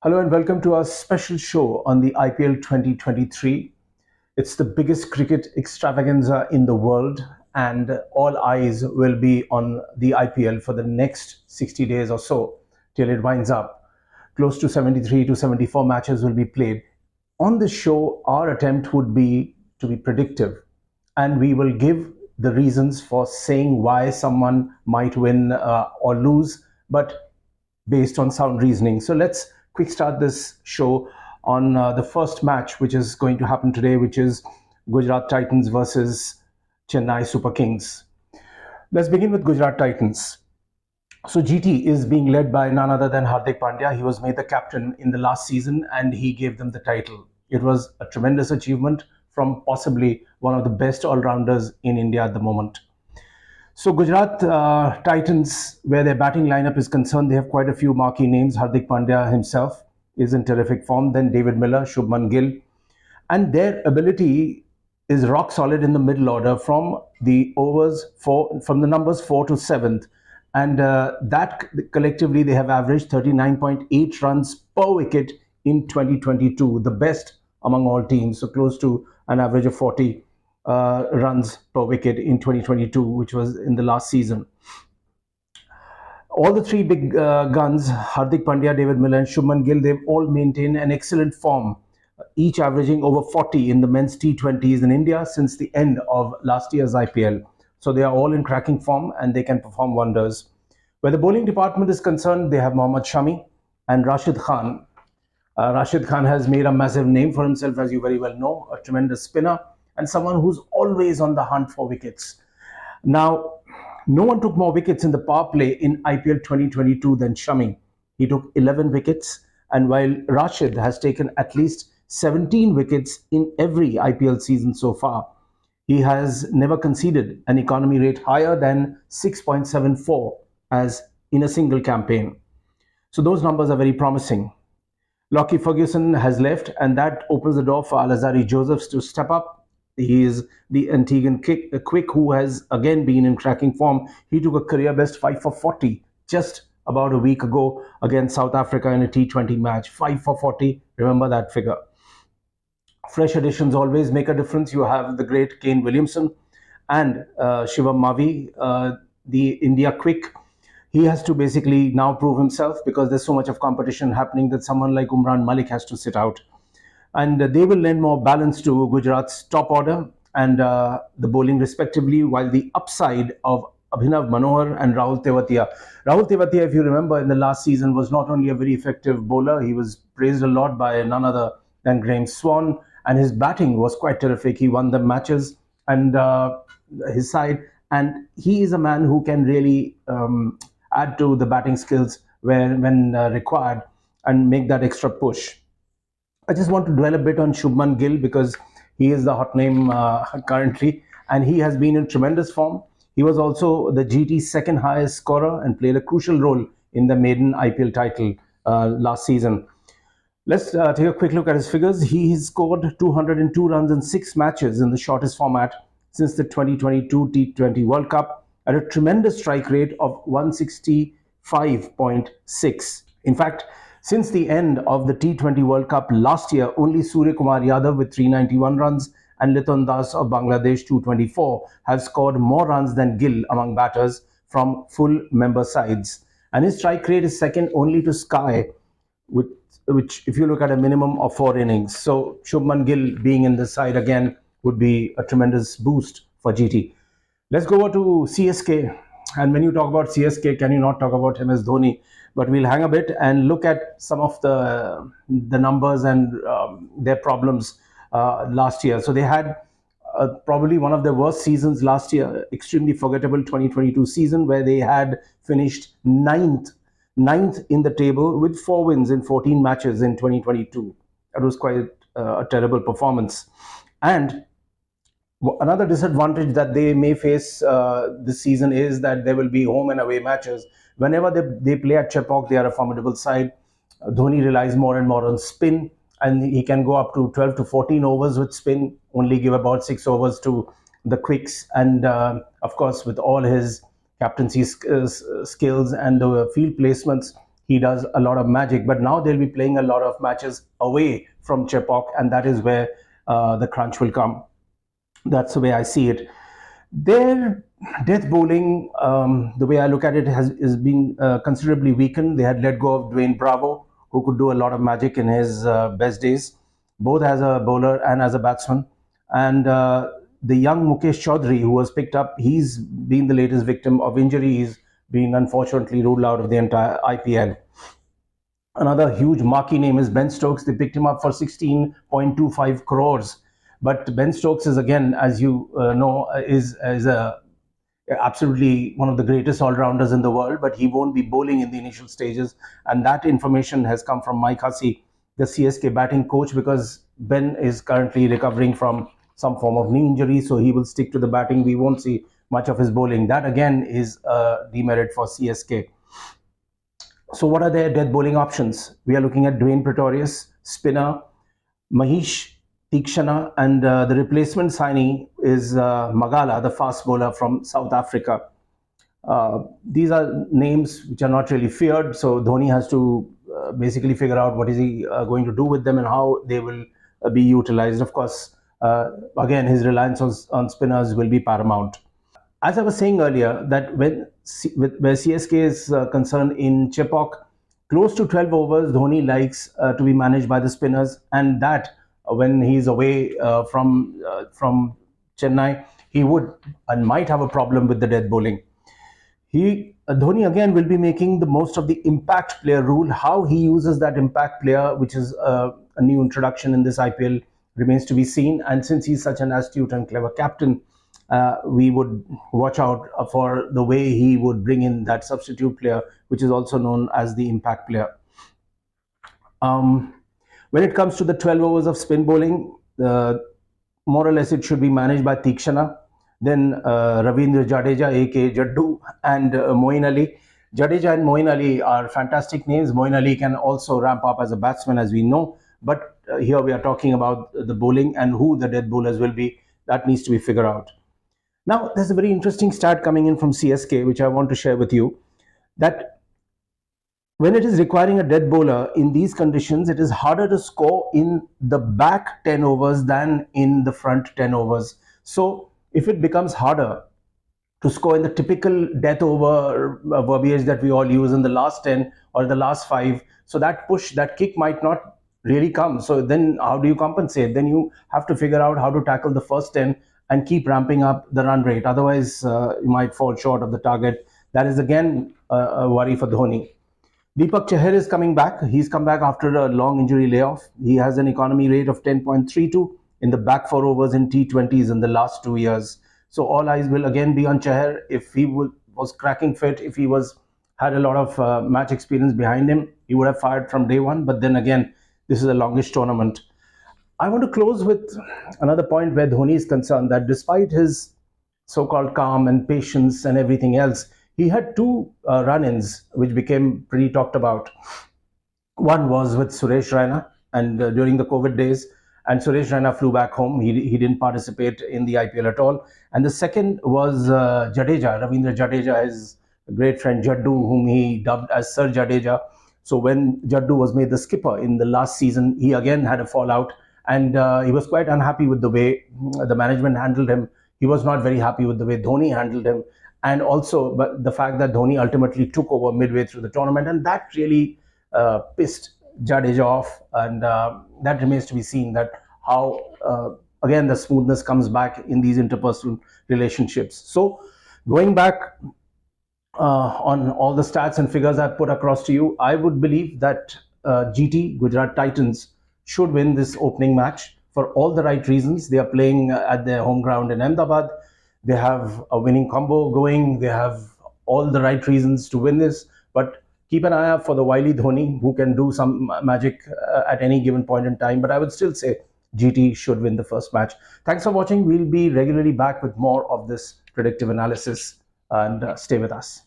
Hello and welcome to our special show on the IPL 2023. It's the biggest cricket extravaganza in the world, and all eyes will be on the IPL for the next 60 days or so till it winds up. Close to 73 to 74 matches will be played. On this show, our attempt would be to be predictive, and we will give the reasons for saying why someone might win or lose, but based on sound reasoning. So let's quick start this show on the first match, which is going to happen today, which is Gujarat Titans versus Chennai Super Kings. Let's begin with Gujarat Titans. So GT is being led by none other than Hardik Pandya. He was made the captain in the last season and he gave them the title. It was a tremendous achievement from possibly one of the best all-rounders in India at the moment. So Gujarat Titans, where their batting lineup is concerned, they have quite a few marquee names. Hardik Pandya himself is in terrific form. Then David Miller, Shubman Gill. And their ability is rock solid in the middle order from the numbers 4 to 7th. And that collectively, they have averaged 39.8 runs per wicket in 2022, the best among all teams. So close to an average of 40 runs per wicket in 2022, which was in the last season. All the three big guns, Hardik Pandya, David Miller and Shubman Gill, they've all maintained an excellent form, each averaging over 40 in the men's T20s in India since the end of last year's IPL. So they are all in cracking form and they can perform wonders. Where the bowling department is concerned, they have Mohammad Shami and Rashid Khan. Rashid Khan has made a massive name for himself, as you very well know, a tremendous spinner and someone who's always on the hunt for wickets. Now, no one took more wickets in the power play in IPL 2022 than Shami. He took 11 wickets, and while Rashid has taken at least 17 wickets in every IPL season so far, he has never conceded an economy rate higher than 6.74 as in a single campaign. So those numbers are very promising. Lockie Ferguson has left, and that opens the door for Alazari Josephs to step up. He is the Antiguan Quick, who has again been in cracking form. He took a career best 5 for 40 just about a week ago against South Africa in a T20 match. 5 for 40, remember that figure. Fresh additions always make a difference. You have the great Kane Williamson and Shivam Mavi, the India Quick. He has to basically now prove himself because there's so much of competition happening that someone like Umran Malik has to sit out. And they will lend more balance to Gujarat's top order and the bowling respectively, while the upside of Abhinav Manohar and Rahul Tewatia. Rahul Tewatia, if you remember, in the last season was not only a very effective bowler, he was praised a lot by none other than Graham Swan, and his batting was quite terrific. He won the matches and his side, and he is a man who can really add to the batting skills when required and make that extra push. I just want to dwell a bit on Shubman Gill because he is the hot name currently, and he has been in tremendous form. He was also the GT's second highest scorer and played a crucial role in the maiden IPL title last season. Let's take a quick look at his figures. He has scored 202 runs in 6 matches in the shortest format since the 2022 T20 World Cup at a tremendous strike rate of 165.6. In fact, since the end of the T20 World Cup last year, only Surya Kumar Yadav with 391 runs and Liton Das of Bangladesh 224 have scored more runs than Gill among batters from full member sides. And his strike rate is second only to Sky, which if you look at a minimum of 4 innings. So Shubman Gill being in the side again would be a tremendous boost for GT. Let's go over to CSK. And when you talk about CSK, can you not talk about MS Dhoni? But we'll hang a bit and look at some of the numbers and their problems last year. So they had probably one of their worst seasons last year, extremely forgettable 2022 season, where they had finished ninth in the table with 4 wins in 14 matches in 2022. That was quite a terrible performance. And another disadvantage that they may face this season is that there will be home and away matches. Whenever they play at Chepauk, they are a formidable side. Dhoni relies more and more on spin, and he can go up to 12 to 14 overs with spin, only give about 6 overs to the quicks. And of course, with all his captaincy skills and the field placements, he does a lot of magic. But now they'll be playing a lot of matches away from Chepauk, and that is where the crunch will come. That's the way I see it. Their death bowling, the way I look at it, is being considerably weakened. They had let go of Dwayne Bravo, who could do a lot of magic in his best days, both as a bowler and as a batsman. And the young Mukesh Chaudhary, who was picked up, he's been the latest victim of injury. He's been unfortunately ruled out of the entire IPL. Another huge marquee name is Ben Stokes. They picked him up for 16.25 crores. But Ben Stokes is, again, as you know, is absolutely one of the greatest all-rounders in the world, but he won't be bowling in the initial stages. And that information has come from Mike Hussey, the CSK batting coach, because Ben is currently recovering from some form of knee injury, so he will stick to the batting. We won't see much of his bowling. That, again, is a demerit for CSK. So what are their death bowling options? We are looking at Dwayne Pretorius, spinner, Mahesh Tikshana, and the replacement signee is Magala, the fast bowler from South Africa. These are names which are not really feared, so Dhoni has to basically figure out what is he going to do with them and how they will be utilized. Of course, again, his reliance on spinners will be paramount. As I was saying earlier, that where CSK is concerned in Chepauk, close to 12 overs, Dhoni likes to be managed by the spinners, and that when he's away from Chennai, he would and might have a problem with the death bowling. Dhoni again will be making the most of the impact player rule. How he uses that impact player, which is a new introduction in this IPL, remains to be seen. And since he's such an astute and clever captain, we would watch out for the way he would bring in that substitute player, which is also known as the impact player. When it comes to the 12 overs of spin bowling, more or less it should be managed by Tikshana, then Ravindra Jadeja, aka Jaddu, and Moeen Ali. Jadeja and Moeen Ali are fantastic names. Moeen Ali can also ramp up as a batsman, as we know, but here we are talking about the bowling and who the death bowlers will be. That needs to be figured out. Now, there's a very interesting stat coming in from CSK, which I want to share with you, that when it is requiring a death bowler in these conditions, it is harder to score in the back 10 overs than in the front 10 overs. So if it becomes harder to score in the typical death over verbiage that we all use in the last 10 or the last 5, so that push, that kick might not really come. So then how do you compensate? Then you have to figure out how to tackle the first 10 and keep ramping up the run rate. Otherwise, you might fall short of the target. That is, again, a worry for Dhoni. Deepak Chahar is coming back. He's come back after a long injury layoff. He has an economy rate of 10.32 in the back 4 overs in T20s in the last 2 years. So all eyes will again be on Chahar. If he was cracking fit, if he had a lot of match experience behind him, he would have fired from day one. But then again, this is the longest tournament. I want to close with another point where Dhoni is concerned, that despite his so-called calm and patience and everything else, he had 2 run-ins which became pretty talked about. One was with Suresh Raina, and during the COVID days, and Suresh Raina flew back home. He didn't participate in the IPL at all. And the second was Jadeja, Ravindra Jadeja, his great friend Jaddu, whom he dubbed as Sir Jadeja. So when Jaddu was made the skipper in the last season, he again had a fallout, and he was quite unhappy with the way the management handled him. He was not very happy with the way Dhoni handled him, and also but the fact that Dhoni ultimately took over midway through the tournament, and that really pissed Jadeja off, and that remains to be seen, that how again the smoothness comes back in these interpersonal relationships. So going back on all the stats and figures I've put across to you, I would believe that GT, Gujarat Titans, should win this opening match for all the right reasons. They are playing at their home ground in Ahmedabad. They have a winning combo going. They have all the right reasons to win this. But keep an eye out for the wily Dhoni, who can do some magic at any given point in time. But I would still say GT should win the first match. Thanks for watching. We'll be regularly back with more of this predictive analysis, and stay with us.